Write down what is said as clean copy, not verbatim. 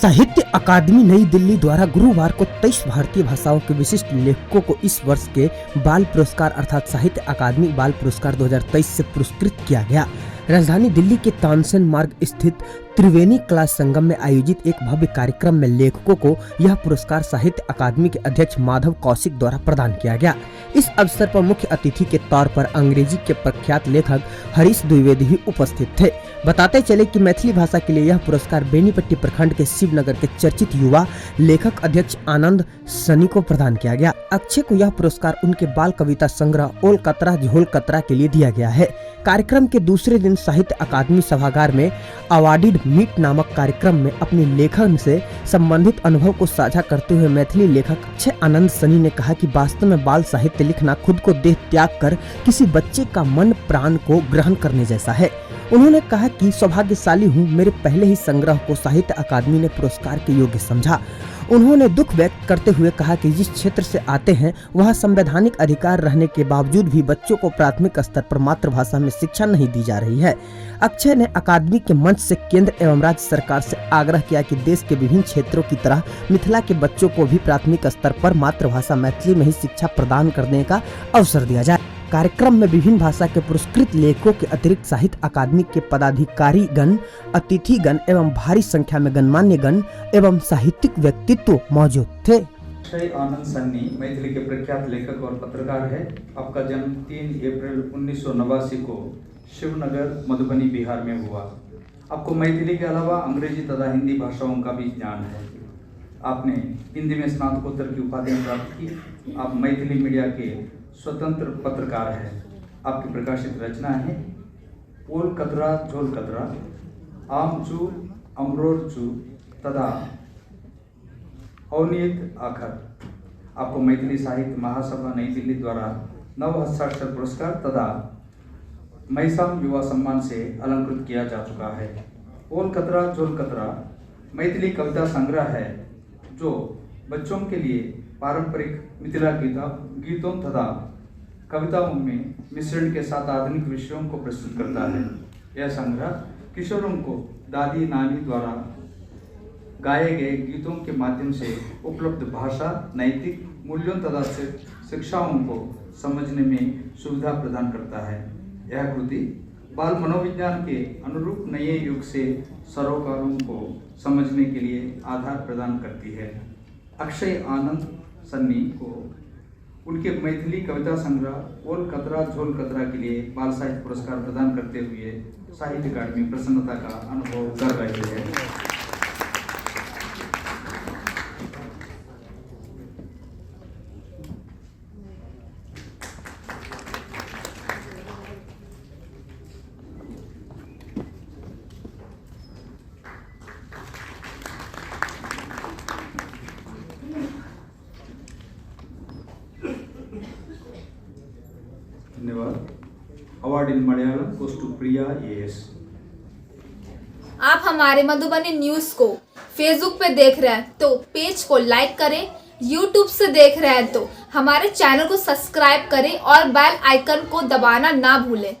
साहित्य अकादमी नई दिल्ली द्वारा गुरुवार को 23 भारतीय भाषाओं के विशिष्ट लेखकों को इस वर्ष के बाल पुरस्कार अर्थात साहित्य अकादमी बाल पुरस्कार 2023 से पुरस्कृत किया गया। राजधानी दिल्ली के तानसेन मार्ग स्थित त्रिवेणी कला संगम में आयोजित एक भव्य कार्यक्रम में लेखकों को यह पुरस्कार साहित्य अकादमी के अध्यक्ष माधव कौशिक द्वारा प्रदान किया गया। इस अवसर पर मुख्य अतिथि के तौर पर अंग्रेजी के प्रख्यात लेखक हरीश द्विवेदी भी उपस्थित थे। बताते चले कि मैथिली भाषा के लिए यह पुरस्कार बेनीपट्टी प्रखंड के शिवनगर के चर्चित युवा लेखक अध्यक्ष आनंद सनी को प्रदान किया गया। अक्षय को यह पुरस्कार उनके बाल कविता संग्रह ओल कतरा झोल कतरा के लिए दिया गया है। कार्यक्रम के दूसरे दिन साहित्य अकादमी सभागार में अवार्डिड मीट नामक कार्यक्रम में अपने लेखन से संबंधित अनुभव को साझा करते हुए मैथिली लेखक अक्षय आनंद सनी ने कहा कि वास्तव में बाल साहित्य लिखना खुद को देह त्याग कर किसी बच्चे का मन प्राण को ग्रहण करने जैसा है। उन्होंने कहा कि सौभाग्यशाली हूँ, मेरे पहले ही संग्रह को साहित्य अकादमी ने पुरस्कार के योग्य समझा। उन्होंने दुख व्यक्त करते हुए कहा कि जिस क्षेत्र से आते हैं वह संवैधानिक अधिकार रहने के बावजूद भी बच्चों को प्राथमिक स्तर पर मातृभाषा में शिक्षा नहीं दी जा रही है। अक्षय ने अकादमी के मंच से केंद्र एवं राज्य सरकार से आग्रह किया कि देश के विभिन्न क्षेत्रों की तरह मिथिला के बच्चों को भी प्राथमिक स्तर पर मातृभाषा मैथिली में ही शिक्षा प्रदान करने का अवसर दिया जाए। कार्यक्रम में विभिन्न भाषा के पुरस्कृत लेखकों के अतिरिक्त साहित्य अकादमी के पदाधिकारी गण, अतिथि गण एवं भारी संख्या में गणमान्य गण एवं साहित्यिक व्यक्तित्व मौजूद थे। अक्षय आनंद सन्नी मैथिली के प्रख्यात लेखक और पत्रकार है। आपका जन्म 3 अप्रैल 1989 को शिवनगर मधुबनी बिहार में हुआ। आपको मैथिली के अलावा अंग्रेजी तथा हिंदी भाषाओं का भी ज्ञान है। आपने हिंदी में स्नातकोत्तर की उपाधियां प्राप्त की। आप मैथिली मीडिया के स्वतंत्र पत्रकार हैं। आपकी प्रकाशित रचना है ओल कतरा झोल कतरा, आम चू अमरोर चू तथा अवनीत आखर। आपको मैथिली साहित्य महासभा नई दिल्ली द्वारा नव हस्ताक्षर पुरस्कार तथा महिसाम युवा सम्मान से अलंकृत किया जा चुका है। ओल कतरा झोल कतरा मैथिली कविता संग्रह है जो बच्चों के लिए पारंपरिक मिथिला गीतों तथा कविताओं में मिश्रण के साथ आधुनिक विषयों को प्रस्तुत करता है। यह संग्रह किशोरों को दादी नानी द्वारा गाए गए गीतों के माध्यम से उपलब्ध भाषा, नैतिक मूल्यों तथा शिक्षाओं को समझने में सुविधा प्रदान करता है। यह कृति बाल मनोविज्ञान के अनुरूप नए युग से सरोकारों को समझने के लिए आधार प्रदान करती है। अक्षय आनंद सन्नी को उनके मैथिली कविता संग्रह ओल कतरा झोल कतरा के लिए बाल साहित्य पुरस्कार प्रदान करते हुए साहित्य अकादमी प्रसन्नता का अनुभव कर रही है। धन्यवाद। Award in Malayalam goes to Priya AS. आप हमारे मधुबनी न्यूज को फेसबुक पे देख रहे हैं तो पेज को लाइक करें, यूट्यूब से देख रहे हैं तो हमारे चैनल को सब्सक्राइब करें और बेल आइकन को दबाना ना भूलें।